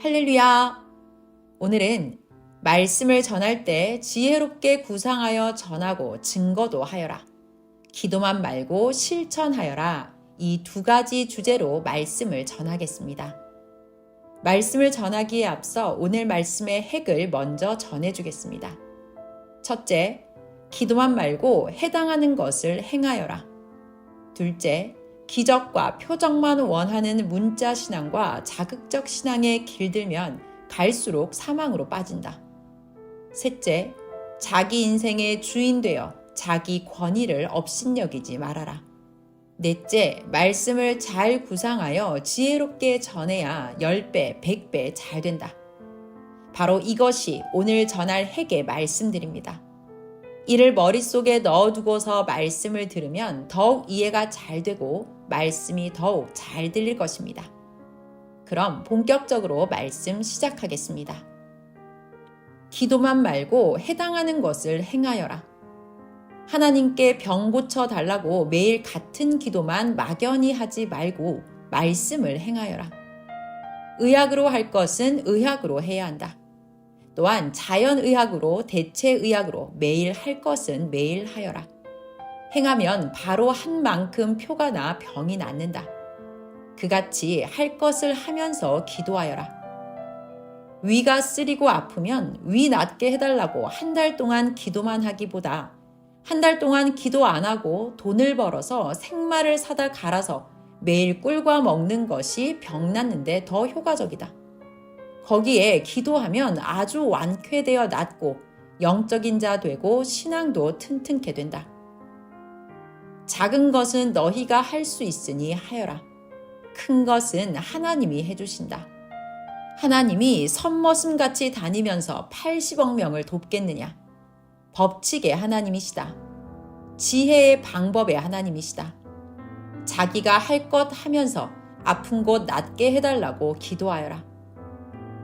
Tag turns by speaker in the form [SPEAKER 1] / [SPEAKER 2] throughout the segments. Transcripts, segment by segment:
[SPEAKER 1] 할렐루야! 오늘은 말씀을 전할 때 지혜롭게 구상하여 전하고 증거도 하여라. 기도만 말고 실천하여라. 이 두 가지 주제로 말씀을 전하겠습니다. 말씀을 전하기에 앞서 오늘 말씀의 핵을 먼저 전해주겠습니다. 첫째, 기도만 말고 해당하는 것을 행하여라. 둘째, 기적과 표적만 원하는 문자 신앙과 자극적 신앙에 길들면 갈수록 사망으로 빠진다. 셋째, 자기 인생의 주인 되어 자기 권위를 업신여기지 말아라. 넷째, 말씀을 잘 구상하여 지혜롭게 전해야 10배, 100배 잘 된다. 바로 이것이 오늘 전할 핵의 말씀들입니다. 이를 머릿속에 넣어두고서 말씀을 들으면 더욱 이해가 잘 되고 말씀이 더욱 잘 들릴 것입니다. 그럼 본격적으로 말씀 시작하겠습니다. 기도만 말고 해당하는 것을 행하여라. 하나님께 병 고쳐달라고 매일 같은 기도만 막연히 하지 말고 말씀을 행하여라. 의학으로 할 것은 의학으로 해야 한다. 또한 자연의학으로 대체의학으로 매일 할 것은 매일 하여라. 행하면 바로 한 만큼 표가 나 병이 낫는다. 그같이 할 것을 하면서 기도하여라. 위가 쓰리고 아프면 위 낫게 해달라고 한 달 동안 기도만 하기보다 한 달 동안 기도 안 하고 돈을 벌어서 생마를 사다 갈아서 매일 꿀과 먹는 것이 병 낫는데 더 효과적이다. 거기에 기도하면 아주 완쾌되어 낫고 영적인 자 되고 신앙도 튼튼케 된다. 작은 것은 너희가 할 수 있으니 하여라. 큰 것은 하나님이 해주신다. 하나님이 선머슴같이 다니면서 80억 명을 돕겠느냐? 법칙의 하나님이시다. 지혜의 방법의 하나님이시다. 자기가 할 것 하면서 아픈 곳 낫게 해달라고 기도하여라.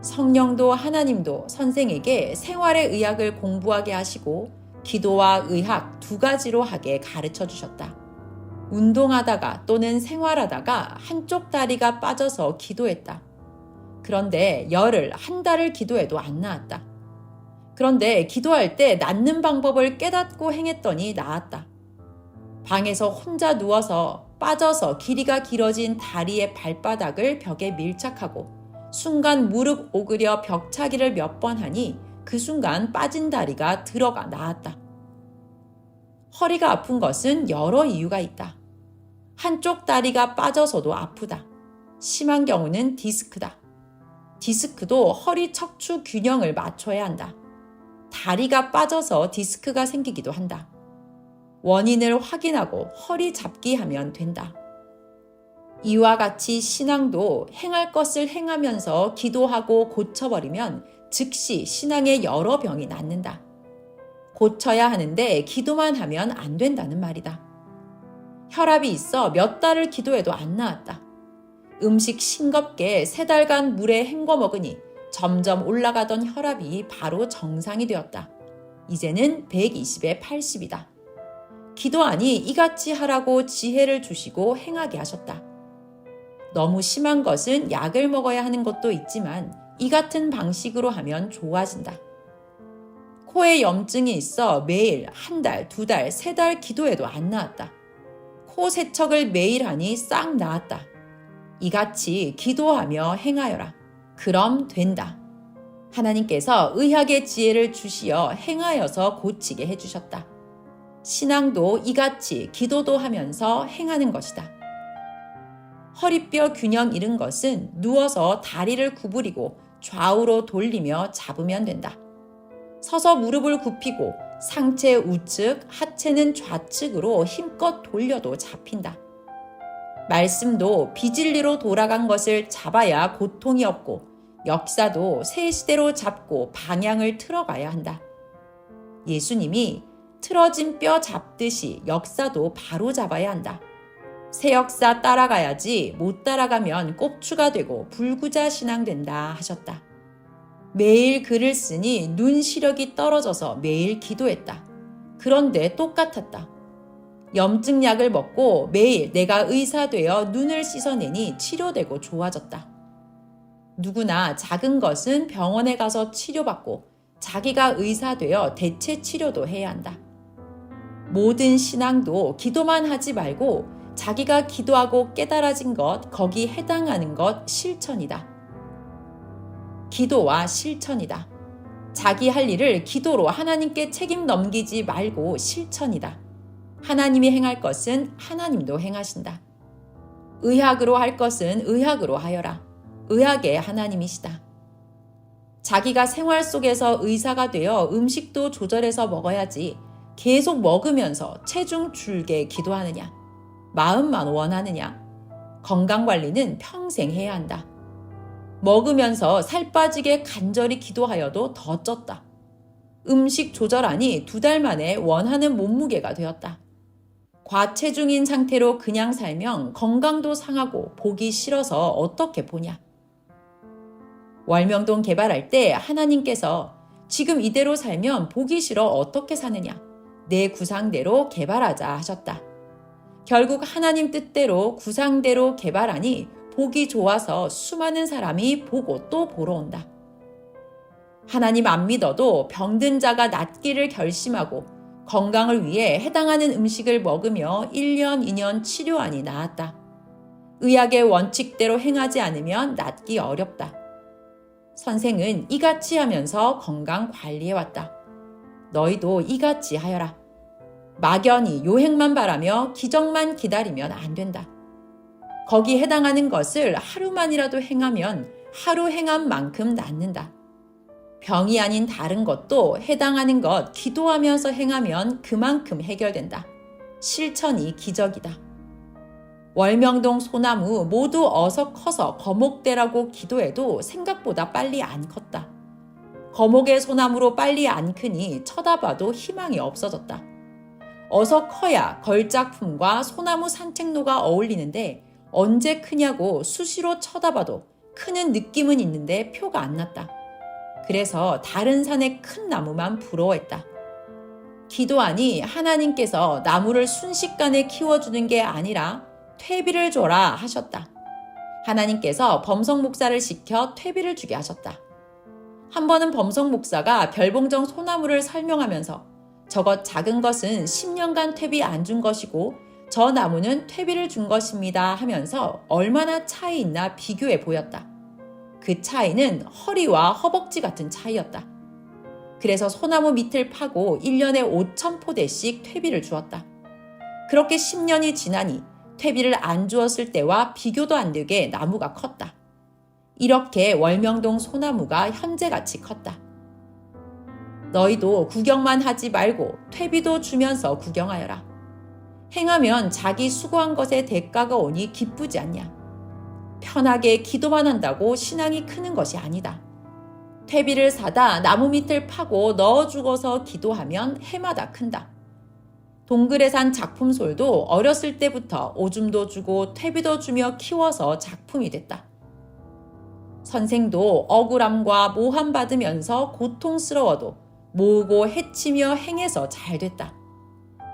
[SPEAKER 1] 성령도 하나님도 선생에게 생활의 의학을 공부하게 하시고 기도와 의학 두 가지로 하게 가르쳐 주셨다. 운동하다가 또는 생활하다가 한쪽 다리가 빠져서 기도했다. 그런데 열흘, 한 달을 기도해도 안 나았다. 그런데 기도할 때 낫는 방법을 깨닫고 행했더니 나았다. 방에서 혼자 누워서 빠져서 길이가 길어진 다리의 발바닥을 벽에 밀착하고 순간 무릎 오그려 벽차기를 몇 번 하니 그 순간 빠진 다리가 들어가 나았다. 허리가 아픈 것은 여러 이유가 있다. 한쪽 다리가 빠져서도 아프다. 심한 경우는 디스크다. 디스크도 허리 척추 균형을 맞춰야 한다. 다리가 빠져서 디스크가 생기기도 한다. 원인을 확인하고 허리 잡기 하면 된다. 이와 같이 신앙도 행할 것을 행하면서 기도하고 고쳐버리면 즉시 신앙의 여러 병이 낫는다. 고쳐야 하는데 기도만 하면 안 된다는 말이다. 혈압이 있어 몇 달을 기도해도 안 나았다. 음식 싱겁게 3달간 물에 헹궈 먹으니 점점 올라가던 혈압이 바로 정상이 되었다. 이제는 120에 80이다. 기도하니 이같이 하라고 지혜를 주시고 행하게 하셨다. 너무 심한 것은 약을 먹어야 하는 것도 있지만 이 같은 방식으로 하면 좋아진다. 코에 염증이 있어 매일 1달, 2달, 3달 기도해도 안 나았다. 코 세척을 매일 하니 싹 나았다. 이같이 기도하며 행하여라. 그럼 된다. 하나님께서 의학의 지혜를 주시어 행하여서 고치게 해주셨다. 신앙도 이같이 기도도 하면서 행하는 것이다. 허리뼈 균형 잃은 것은 누워서 다리를 구부리고 좌우로 돌리며 잡으면 된다. 서서 무릎을 굽히고 상체 우측, 하체는 좌측으로 힘껏 돌려도 잡힌다. 말씀도 비진리로 돌아간 것을 잡아야 고통이 없고 역사도 새 시대로 잡고 방향을 틀어가야 한다. 예수님이 틀어진 뼈 잡듯이 역사도 바로 잡아야 한다. 새 역사 따라가야지 못 따라가면 꼽추가 되고 불구자 신앙 된다 하셨다. 매일 글을 쓰니 눈 시력이 떨어져서 매일 기도했다. 그런데 똑같았다. 염증 약을 먹고 매일 내가 의사 되어 눈을 씻어내니 치료되고 좋아졌다. 누구나 작은 것은 병원에 가서 치료받고 자기가 의사 되어 대체 치료도 해야 한다. 모든 신앙도 기도만 하지 말고 자기가 기도하고 깨달아진 것, 거기 해당하는 것 실천이다. 기도와 실천이다. 자기 할 일을 기도로 하나님께 책임 넘기지 말고 실천이다. 하나님이 행할 것은 하나님도 행하신다. 의학으로 할 것은 의학으로 하여라. 의학의 하나님이시다. 자기가 생활 속에서 의사가 되어 음식도 조절해서 먹어야지 계속 먹으면서 체중 줄게 기도하느냐? 마음만 원하느냐? 건강관리는 평생 해야 한다. 먹으면서 살 빠지게 간절히 기도하여도 더 쪘다. 음식 조절하니 2달 만에 원하는 몸무게가 되었다. 과체중인 상태로 그냥 살면 건강도 상하고 보기 싫어서 어떻게 보냐. 월명동 개발할 때 하나님께서 지금 이대로 살면 보기 싫어 어떻게 사느냐. 내 구상대로 개발하자 하셨다. 결국 하나님 뜻대로 구상대로 개발하니 보기 좋아서 수많은 사람이 보고 또 보러 온다. 하나님 안 믿어도 병든 자가 낫기를 결심하고 건강을 위해 해당하는 음식을 먹으며 1년, 2년 치료하니 나았다. 의학의 원칙대로 행하지 않으면 낫기 어렵다. 선생은 이같이 하면서 건강 관리해왔다. 너희도 이같이 하여라. 막연히 요행만 바라며 기적만 기다리면 안 된다. 거기 해당하는 것을 하루만이라도 행하면 하루 행한 만큼 낫는다. 병이 아닌 다른 것도 해당하는 것 기도하면서 행하면 그만큼 해결된다. 실천이 기적이다. 월명동 소나무 모두 어서 커서 거목되라고 기도해도 생각보다 빨리 안 컸다. 거목의 소나무로 빨리 안 크니 쳐다봐도 희망이 없어졌다. 어서 커야 걸작품과 소나무 산책로가 어울리는데 언제 크냐고 수시로 쳐다봐도 크는 느낌은 있는데 표가 안 났다. 그래서 다른 산의 큰 나무만 부러워했다. 기도하니 하나님께서 나무를 순식간에 키워주는 게 아니라 퇴비를 줘라 하셨다. 하나님께서 범석 목사를 시켜 퇴비를 주게 하셨다. 한 번은 범석 목사가 별봉정 소나무를 설명하면서 저것 작은 것은 10년간 퇴비 안 준 것이고 저 나무는 퇴비를 준 것입니다 하면서 얼마나 차이 있나 비교해 보였다. 그 차이는 허리와 허벅지 같은 차이였다. 그래서 소나무 밑을 파고 1년에 5,000포대씩 퇴비를 주었다. 그렇게 10년이 지나니 퇴비를 안 주었을 때와 비교도 안 되게 나무가 컸다. 이렇게 월명동 소나무가 현재같이 컸다. 너희도 구경만 하지 말고 퇴비도 주면서 구경하여라. 행하면 자기 수고한 것에 대가가 오니 기쁘지 않냐. 편하게 기도만 한다고 신앙이 크는 것이 아니다. 퇴비를 사다 나무 밑을 파고 넣어주고서 기도하면 해마다 큰다. 동글에 산 작품솔도 어렸을 때부터 오줌도 주고 퇴비도 주며 키워서 작품이 됐다. 선생도 억울함과 모함 받으면서 고통스러워도 모으고 해치며 행해서 잘 됐다.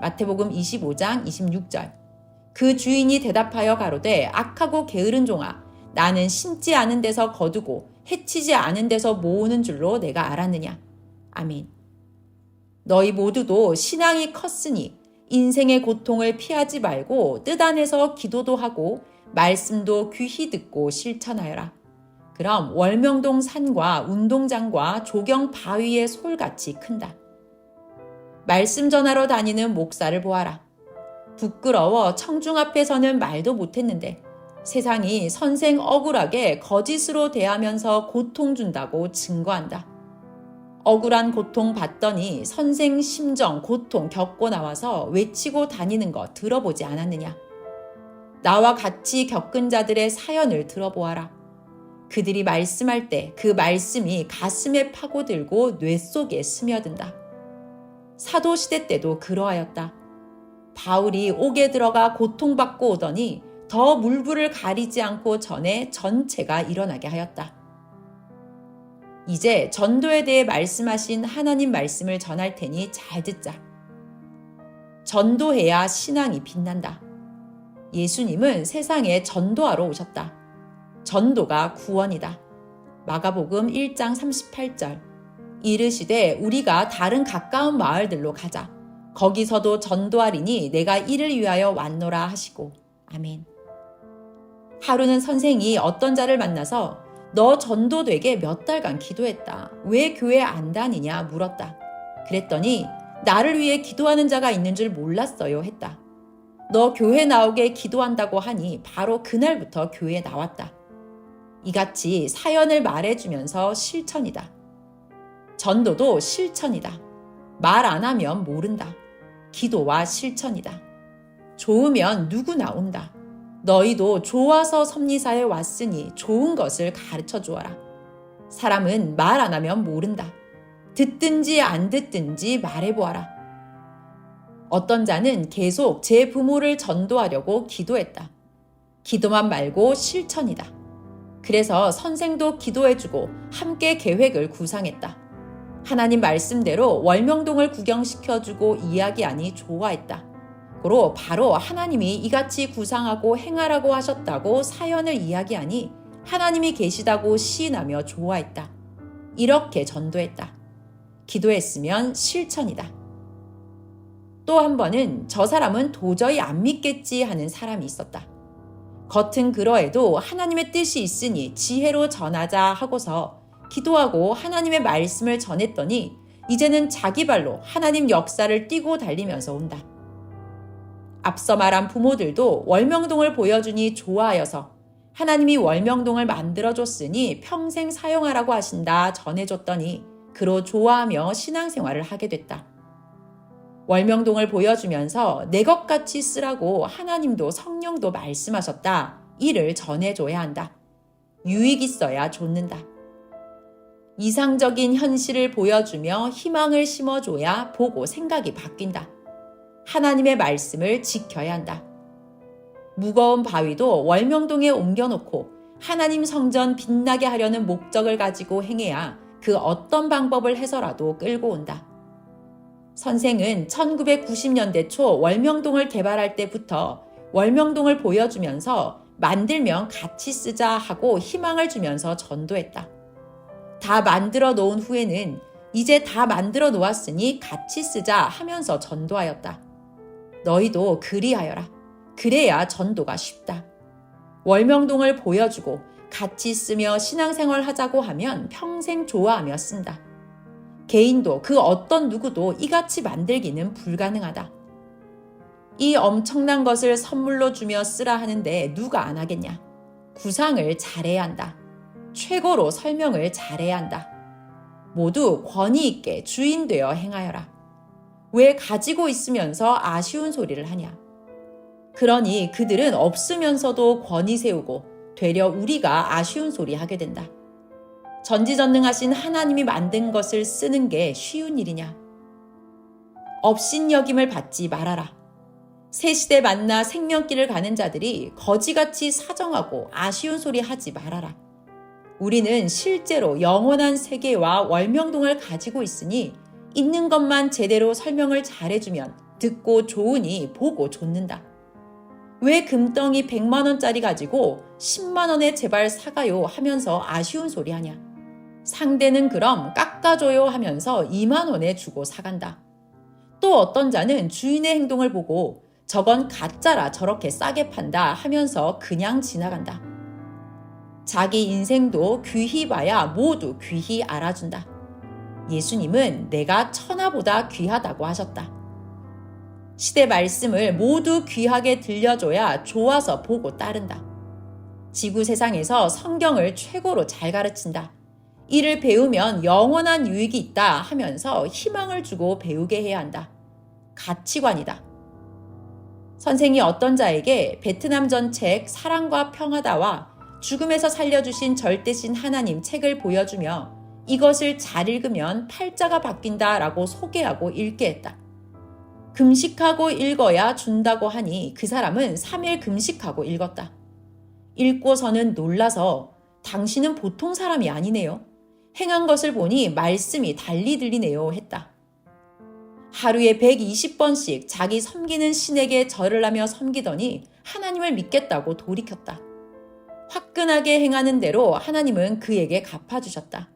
[SPEAKER 1] 마태복음 25장 26절. 그 주인이 대답하여 가로되 악하고 게으른 종아, 나는 심지 않은 데서 거두고 해치지 않은 데서 모으는 줄로 내가 알았느냐. 아멘. 너희 모두도 신앙이 컸으니 인생의 고통을 피하지 말고 뜻 안에서 기도도 하고 말씀도 귀히 듣고 실천하여라. 그럼 월명동 산과 운동장과 조경 바위의 솔같이 큰다. 말씀 전하러 다니는 목사를 보아라. 부끄러워 청중 앞에서는 말도 못했는데 세상이 선생 억울하게 거짓으로 대하면서 고통 준다고 증거한다. 억울한 고통 받더니 선생 심정 고통 겪고 나와서 외치고 다니는 거 들어보지 않았느냐. 나와 같이 겪은 자들의 사연을 들어보아라. 그들이 말씀할 때 그 말씀이 가슴에 파고들고 뇌 속에 스며든다. 사도시대 때도 그러하였다. 바울이 옥에 들어가 고통받고 오더니 더 물불을 가리지 않고 전에 전체가 일어나게 하였다. 이제 전도에 대해 말씀하신 하나님 말씀을 전할 테니 잘 듣자. 전도해야 신앙이 빛난다. 예수님은 세상에 전도하러 오셨다. 전도가 구원이다. 마가복음 1장 38절. 이르시되 우리가 다른 가까운 마을들로 가자. 거기서도 전도하리니 내가 이를 위하여 왔노라 하시고. 아멘. 하루는 선생이 어떤 자를 만나서 너 전도되게 몇 달간 기도했다. 왜 교회 안 다니냐 물었다. 그랬더니 나를 위해 기도하는 자가 있는 줄 몰랐어요 했다. 너 교회 나오게 기도한다고 하니 바로 그날부터 교회에 나왔다. 이같이 사연을 말해주면서 실천이다. 전도도 실천이다. 말 안 하면 모른다. 기도와 실천이다. 좋으면 누구나 온다. 너희도 좋아서 섭리사에 왔으니 좋은 것을 가르쳐 주어라. 사람은 말 안 하면 모른다. 듣든지 안 듣든지 말해보아라. 어떤 자는 계속 제 부모를 전도하려고 기도했다. 기도만 말고 실천이다. 그래서 선생도 기도해주고 함께 계획을 구상했다. 하나님 말씀대로 월명동을 구경시켜주고 이야기하니 좋아했다. 고로 바로 하나님이 이같이 구상하고 행하라고 하셨다고 사연을 이야기하니 하나님이 계시다고 시인하며 좋아했다. 이렇게 전도했다. 기도했으면 실천이다. 또 한 번은 저 사람은 도저히 안 믿겠지 하는 사람이 있었다. 겉은 그러해도 하나님의 뜻이 있으니 지혜로 전하자 하고서 기도하고 하나님의 말씀을 전했더니 이제는 자기 발로 하나님 역사를 뛰고 달리면서 온다. 앞서 말한 부모들도 월명동을 보여주니 좋아하여서 하나님이 월명동을 만들어줬으니 평생 사용하라고 하신다 전해줬더니 그로 좋아하며 신앙생활을 하게 됐다. 월명동을 보여주면서 내 것같이 쓰라고 하나님도 성령도 말씀하셨다. 이를 전해줘야 한다. 유익 있어야 좇는다. 이상적인 현실을 보여주며 희망을 심어줘야 보고 생각이 바뀐다. 하나님의 말씀을 지켜야 한다. 무거운 바위도 월명동에 옮겨놓고 하나님 성전 빛나게 하려는 목적을 가지고 행해야 그 어떤 방법을 해서라도 끌고 온다. 선생은 1990년대 초 월명동을 개발할 때부터 월명동을 보여주면서 만들면 같이 쓰자 하고 희망을 주면서 전도했다. 다 만들어 놓은 후에는 이제 다 만들어 놓았으니 같이 쓰자 하면서 전도하였다. 너희도 그리하여라. 그래야 전도가 쉽다. 월명동을 보여주고 같이 쓰며 신앙생활 하자고 하면 평생 좋아하며 쓴다. 개인도 그 어떤 누구도 이같이 만들기는 불가능하다. 이 엄청난 것을 선물로 주며 쓰라 하는데 누가 안 하겠냐? 구상을 잘해야 한다. 최고로 설명을 잘해야 한다. 모두 권위 있게 주인 되어 행하여라. 왜 가지고 있으면서 아쉬운 소리를 하냐? 그러니 그들은 없으면서도 권위 세우고 되려 우리가 아쉬운 소리 하게 된다. 전지전능하신 하나님이 만든 것을 쓰는 게 쉬운 일이냐? 업신여김을 받지 말아라. 새 시대 만나 생명길을 가는 자들이 거지같이 사정하고 아쉬운 소리 하지 말아라. 우리는 실제로 영원한 세계와 월명동을 가지고 있으니 있는 것만 제대로 설명을 잘해주면 듣고 좋으니 보고 좇는다. 왜 금덩이 100만 원짜리 가지고 10만 원에 제발 사가요 하면서 아쉬운 소리 하냐? 상대는 그럼 깎아줘요 하면서 2만 원에 주고 사간다. 또 어떤 자는 주인의 행동을 보고 저건 가짜라 저렇게 싸게 판다 하면서 그냥 지나간다. 자기 인생도 귀히 봐야 모두 귀히 알아준다. 예수님은 내가 천하보다 귀하다고 하셨다. 시대 말씀을 모두 귀하게 들려줘야 좋아서 보고 따른다. 지구 세상에서 성경을 최고로 잘 가르친다. 이를 배우면 영원한 유익이 있다 하면서 희망을 주고 배우게 해야 한다. 가치관이다. 선생이 어떤 자에게 베트남전 책 사랑과 평화다와 죽음에서 살려주신 절대신 하나님 책을 보여주며 이것을 잘 읽으면 팔자가 바뀐다 라고 소개하고 읽게 했다. 금식하고 읽어야 준다고 하니 그 사람은 3일 금식하고 읽었다. 읽고서는 놀라서 당신은 보통 사람이 아니네요. 행한 것을 보니 말씀이 달리 들리네요 했다. 하루에 120번씩 자기 섬기는 신에게 절을 하며 섬기더니 하나님을 믿겠다고 돌이켰다. 화끈하게 행하는 대로 하나님은 그에게 갚아주셨다.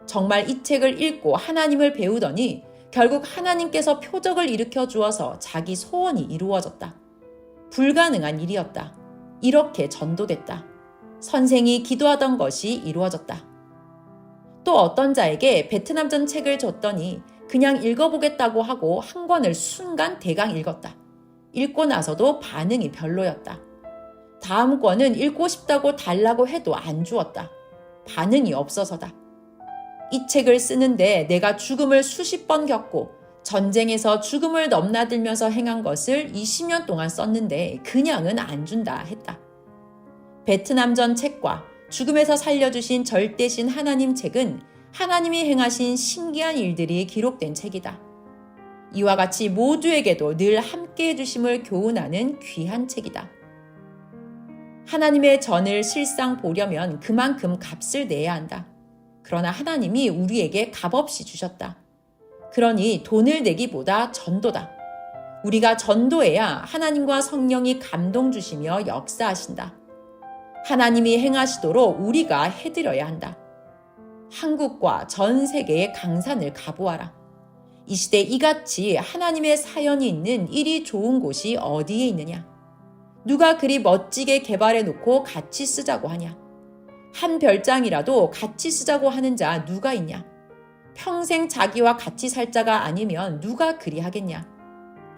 [SPEAKER 1] 정말 이 책을 읽고 하나님을 배우더니 결국 하나님께서 표적을 일으켜 주어서 자기 소원이 이루어졌다. 불가능한 일이었다. 이렇게 전도됐다. 선생이 기도하던 것이 이루어졌다. 또 어떤 자에게 베트남전 책을 줬더니 그냥 읽어보겠다고 하고 한 권을 순간 대강 읽었다. 읽고 나서도 반응이 별로였다. 다음 권은 읽고 싶다고 달라고 해도 안 주었다. 반응이 없어서다. 이 책을 쓰는데 내가 죽음을 수십 번 겪고 전쟁에서 죽음을 넘나들면서 행한 것을 20년 동안 썼는데 그냥은 안 준다 했다. 베트남전 책과 죽음에서 살려주신 절대신 하나님 책은 하나님이 행하신 신기한 일들이 기록된 책이다. 이와 같이 모두에게도 늘 함께 해주심을 교훈하는 귀한 책이다. 하나님의 전을 실상 보려면 그만큼 값을 내야 한다. 그러나 하나님이 우리에게 값없이 주셨다. 그러니 돈을 내기보다 전도다. 우리가 전도해야 하나님과 성령이 감동 주시며 역사하신다. 하나님이 행하시도록 우리가 해드려야 한다. 한국과 전 세계의 강산을 가보아라. 이 시대 이같이 하나님의 사연이 있는 이리 좋은 곳이 어디에 있느냐? 누가 그리 멋지게 개발해 놓고 같이 쓰자고 하냐? 한 별장이라도 같이 쓰자고 하는 자 누가 있냐? 평생 자기와 같이 살 자가 아니면 누가 그리 하겠냐?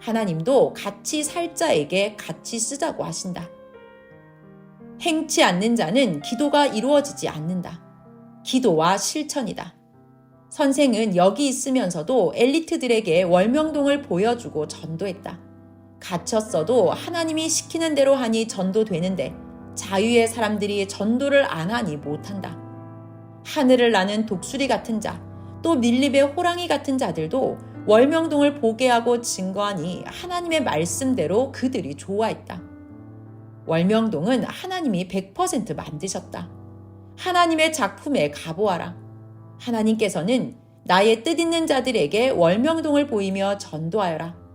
[SPEAKER 1] 하나님도 같이 살 자에게 같이 쓰자고 하신다. 행치 않는 자는 기도가 이루어지지 않는다. 기도와 실천이다. 선생은 여기 있으면서도 엘리트들에게 월명동을 보여주고 전도했다. 갇혔어도 하나님이 시키는 대로 하니 전도되는데 자유의 사람들이 전도를 안 하니 못한다. 하늘을 나는 독수리 같은 자, 또 밀립의 호랑이 같은 자들도 월명동을 보게 하고 증거하니 하나님의 말씀대로 그들이 좋아했다. 월명동은 하나님이 100% 만드셨다. 하나님의 작품에 가보아라. 하나님께서는 나의 뜻있는 자들에게 월명동을 보이며 전도하여라.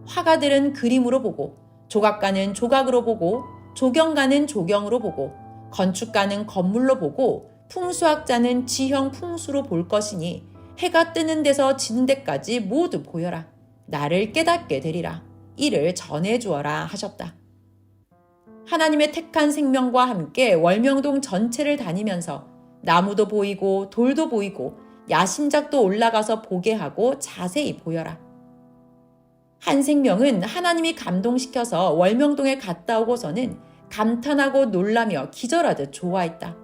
[SPEAKER 1] 화가들은 그림으로 보고, 조각가는 조각으로 보고, 조경가는 조경으로 보고, 건축가는 건물로 보고, 풍수학자는 지형 풍수로 볼 것이니 해가 뜨는 데서 지는 데까지 모두 보여라. 나를 깨닫게 되리라. 이를 전해주어라 하셨다. 하나님의 택한 생명과 함께 월명동 전체를 다니면서 나무도 보이고 돌도 보이고 야심작도 올라가서 보게 하고 자세히 보여라. 한 생명은 하나님이 감동시켜서 월명동에 갔다 오고서는 감탄하고 놀라며 기절하듯 좋아했다.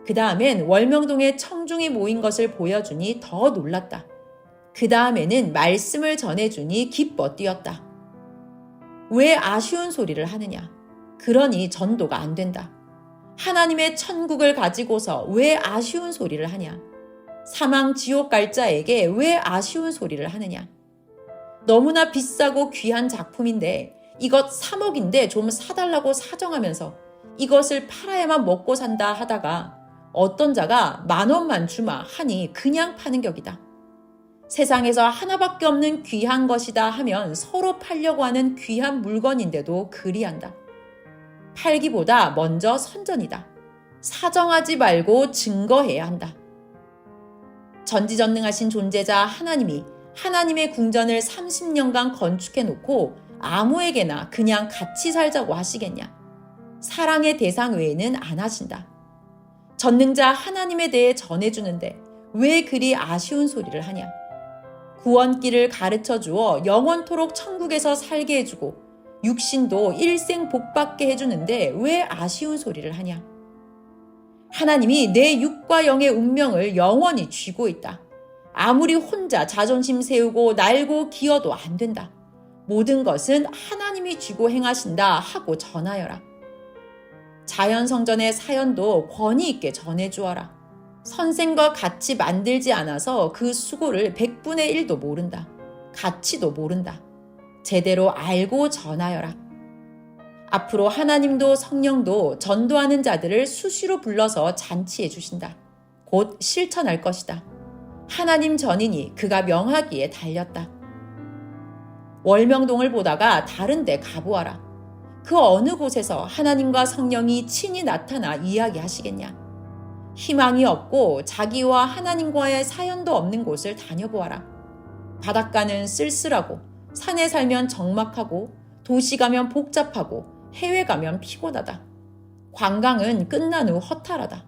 [SPEAKER 1] 그 다음엔 월명동에 청중이 모인 것을 보여주니 더 놀랐다. 그 다음에는 말씀을 전해주니 기뻐 뛰었다. 왜 아쉬운 소리를 하느냐? 그러니 전도가 안 된다. 하나님의 천국을 가지고서 왜 아쉬운 소리를 하냐? 사망 지옥 갈 자에게 왜 아쉬운 소리를 하느냐? 너무나 비싸고 귀한 작품인데 이것 3억인데 좀 사달라고 사정하면서 이것을 팔아야만 먹고 산다 하다가 어떤 자가 10,000원만 주마 하니 그냥 파는 격이다. 세상에서 하나밖에 없는 귀한 것이다 하면 서로 팔려고 하는 귀한 물건인데도 그리한다. 팔기보다 먼저 선전이다. 사정하지 말고 증거해야 한다. 전지전능하신 존재자 하나님이 하나님의 궁전을 30년간 건축해 놓고 아무에게나 그냥 같이 살자고 하시겠냐? 사랑의 대상 외에는 안 하신다. 전능자 하나님에 대해 전해주는데 왜 그리 아쉬운 소리를 하냐? 구원길을 가르쳐 주어 영원토록 천국에서 살게 해주고 육신도 일생 복받게 해주는데 왜 아쉬운 소리를 하냐? 하나님이 내 육과 영의 운명을 영원히 쥐고 있다. 아무리 혼자 자존심 세우고 날고 기어도 안 된다. 모든 것은 하나님이 쥐고 행하신다 하고 전하여라. 자연성전의 사연도 권위 있게 전해주어라. 선생과 같이 만들지 않아서 그 수고를 100분의 1도 모른다. 가치도 모른다. 제대로 알고 전하여라. 앞으로 하나님도 성령도 전도하는 자들을 수시로 불러서 잔치해 주신다. 곧 실천할 것이다. 하나님 전이니 그가 명하기에 달렸다. 월명동을 보다가 다른 데 가보아라. 그 어느 곳에서 하나님과 성령이 친히 나타나 이야기하시겠냐? 희망이 없고 자기와 하나님과의 사연도 없는 곳을 다녀보아라. 바닷가는 쓸쓸하고 산에 살면 적막하고 도시 가면 복잡하고 해외 가면 피곤하다. 관광은 끝난 후 허탈하다.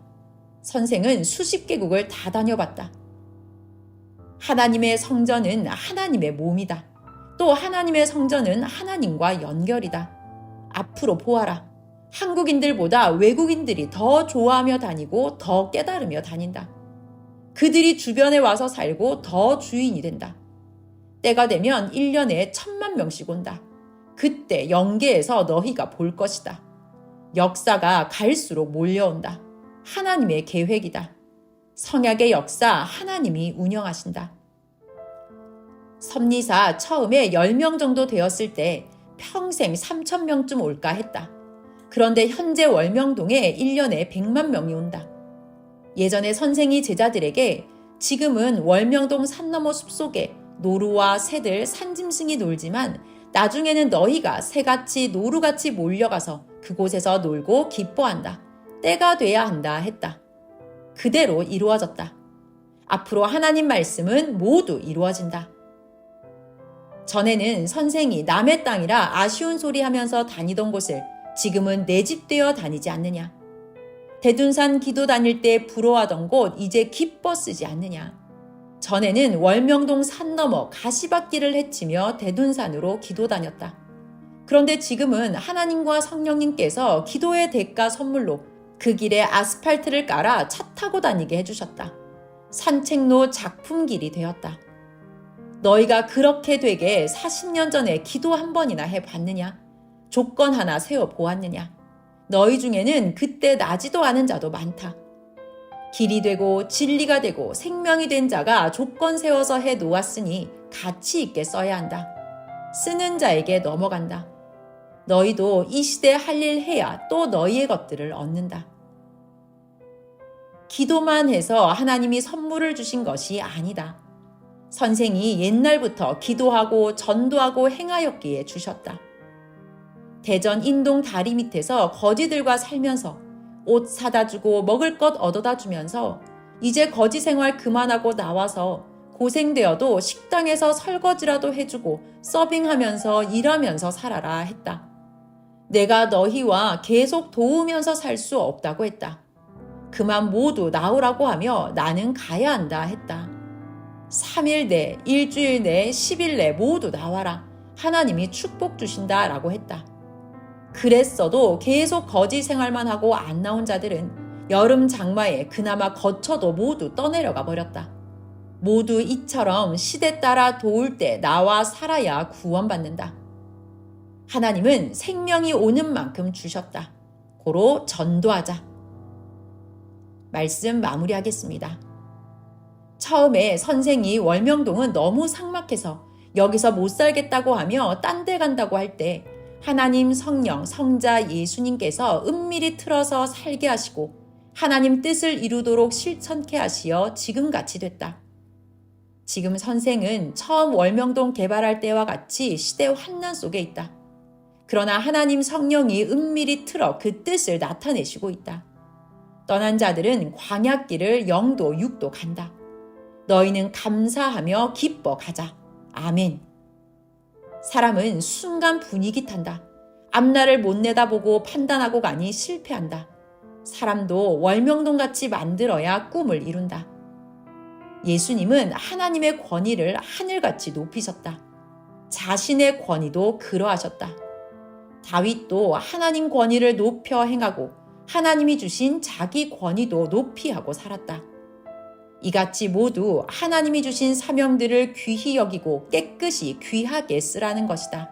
[SPEAKER 1] 선생은 수십 개국을 다 다녀봤다. 하나님의 성전은 하나님의 몸이다. 또 하나님의 성전은 하나님과 연결이다. 앞으로 보아라. 한국인들보다 외국인들이 더 좋아하며 다니고 더 깨달으며 다닌다. 그들이 주변에 와서 살고 더 주인이 된다. 때가 되면 1년에 1,000,000명씩 온다. 그때 영계에서 너희가 볼 것이다. 역사가 갈수록 몰려온다. 하나님의 계획이다. 성약의 역사 하나님이 운영하신다. 섭리사 처음에 10명 정도 되었을 때 평생 3,000명쯤 올까 했다. 그런데 현재 월명동에 1년에 100만 명이 온다. 예전에 선생이 제자들에게 지금은 월명동 산 너머 숲속에 노루와 새들, 산짐승이 놀지만 나중에는 너희가 새같이 노루같이 몰려가서 그곳에서 놀고 기뻐한다. 때가 돼야 한다 했다. 그대로 이루어졌다. 앞으로 하나님 말씀은 모두 이루어진다. 전에는 선생이 남의 땅이라 아쉬운 소리 하면서 다니던 곳을 지금은 내 집 되어 다니지 않느냐. 대둔산 기도 다닐 때 부러워하던 곳 이제 기뻐 쓰지 않느냐. 전에는 월명동 산 너머 가시밭길을 헤치며 대둔산으로 기도 다녔다. 그런데 지금은 하나님과 성령님께서 기도의 대가 선물로 그 길에 아스팔트를 깔아 차 타고 다니게 해주셨다. 산책로 작품길이 되었다. 너희가 그렇게 되게 40년 전에 기도 한 번이나 해봤느냐? 조건 하나 세워보았느냐? 너희 중에는 그때 나지도 않은 자도 많다. 길이 되고 진리가 되고 생명이 된 자가 조건 세워서 해 놓았으니 가치 있게 써야 한다. 쓰는 자에게 넘어간다. 너희도 이 시대 할 일 해야 또 너희의 것들을 얻는다. 기도만 해서 하나님이 선물을 주신 것이 아니다. 선생이 옛날부터 기도하고 전도하고 행하였기에 주셨다. 대전 인동 다리 밑에서 거지들과 살면서 옷 사다 주고 먹을 것 얻어다 주면서 이제 거지 생활 그만하고 나와서 고생되어도 식당에서 설거지라도 해주고 서빙하면서 일하면서 살아라 했다. 내가 너희와 계속 도우면서 살 수 없다고 했다. 그만 모두 나오라고 하며 나는 가야 한다 했다. 3일 내, 일주일 내, 10일 내 모두 나와라. 하나님이 축복 주신다라고 했다. 그랬어도 계속 거지 생활만 하고 안 나온 자들은 여름 장마에 그나마 거쳐도 모두 떠내려가 버렸다. 모두 이처럼 시대 따라 도울 때 나와 살아야 구원받는다. 하나님은 생명이 오는 만큼 주셨다. 고로 전도하자. 말씀 마무리하겠습니다. 처음에 선생이 월명동은 너무 삭막해서 여기서 못 살겠다고 하며 딴 데 간다고 할 때 하나님 성령 성자 예수님께서 은밀히 틀어서 살게 하시고 하나님 뜻을 이루도록 실천케 하시어 지금같이 됐다. 지금 선생은 처음 월명동 개발할 때와 같이 시대 환난 속에 있다. 그러나 하나님 성령이 은밀히 틀어 그 뜻을 나타내시고 있다. 떠난 자들은 광야길을 0도 6도 간다. 너희는 감사하며 기뻐 가자. 아멘. 사람은 순간 분위기 탄다. 앞날을 못 내다보고 판단하고 가니 실패한다. 사람도 월명동같이 만들어야 꿈을 이룬다. 예수님은 하나님의 권위를 하늘같이 높이셨다. 자신의 권위도 그러하셨다. 다윗도 하나님 권위를 높여 행하고 하나님이 주신 자기 권위도 높이 하고 살았다. 이같이 모두 하나님이 주신 사명들을 귀히 여기고 깨끗이 귀하게 쓰라는 것이다.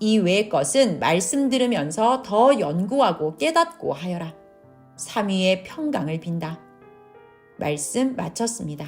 [SPEAKER 1] 이 외의 것은 말씀 들으면서 더 연구하고 깨닫고 하여라. 삼위의 평강을 빈다. 말씀 마쳤습니다.